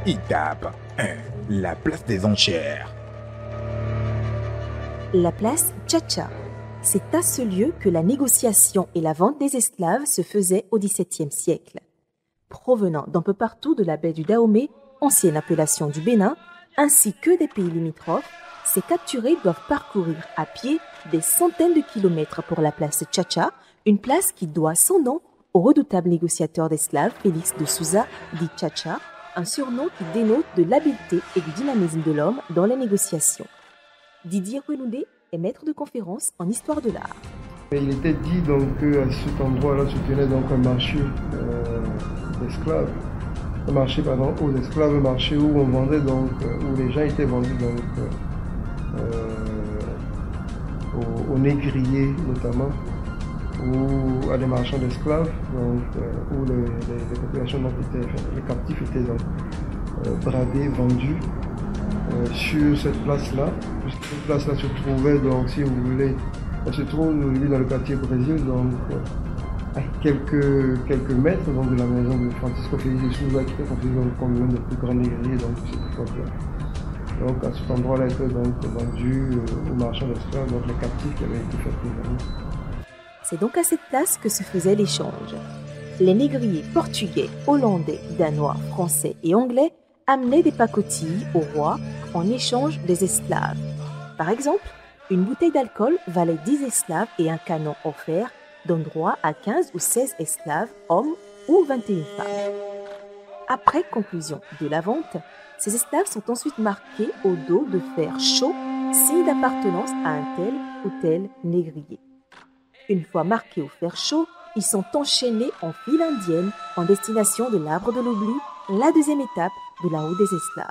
Étape 1. La place des enchères. La place Tchatcha. C'est à ce lieu que la négociation et la vente des esclaves se faisaient au XVIIe siècle. Provenant d'un peu partout de la baie du Dahomey, ancienne appellation du Bénin, ainsi que des pays limitrophes, ces capturés doivent parcourir à pied des centaines de kilomètres pour la place Tchatcha, une place qui doit son nom au redoutable négociateur d'esclaves Félix de Souza, dit Tchatcha, un surnom qui dénote de l'habileté et du dynamisme de l'homme dans les négociations. Didier Renoudé est maître de conférence en histoire de l'art. Il était dit donc qu'à cet endroit-là se tenait donc un marché d'esclaves, aux esclaves, un marché où on vendait donc, où les gens étaient vendus donc aux négriers notamment, ou à des marchands d'esclaves, donc où les populations donc les captifs étaient donc bradés, vendus sur cette place-là. Cette place-là se trouvait donc, si vous voulez, elle se trouve aujourd'hui dans le quartier Brésil, donc à quelques mètres donc, de la maison de Francisco Félix de Souza, qui était considéré comme l'un des plus grands négriers donc, de cette époque-là. Donc à cet endroit-là était donc vendu aux marchands d'esclaves, donc les captifs qui avaient été faits prisonniers. C'est donc à cette place que se faisait l'échange. Les négriers portugais, hollandais, danois, français et anglais amenaient des pacotilles au roi en échange des esclaves. Par exemple, une bouteille d'alcool valait 10 esclaves et un canon offert donne droit à 15 ou 16 esclaves, hommes ou 21 femmes. Après conclusion de la vente, ces esclaves sont ensuite marqués au dos de fer chaud, signe d'appartenance à un tel ou tel négrier. Une fois marqués au fer chaud, ils sont enchaînés en file indienne en destination de l'Arbre de l'Oubli, la deuxième étape de la route des esclaves.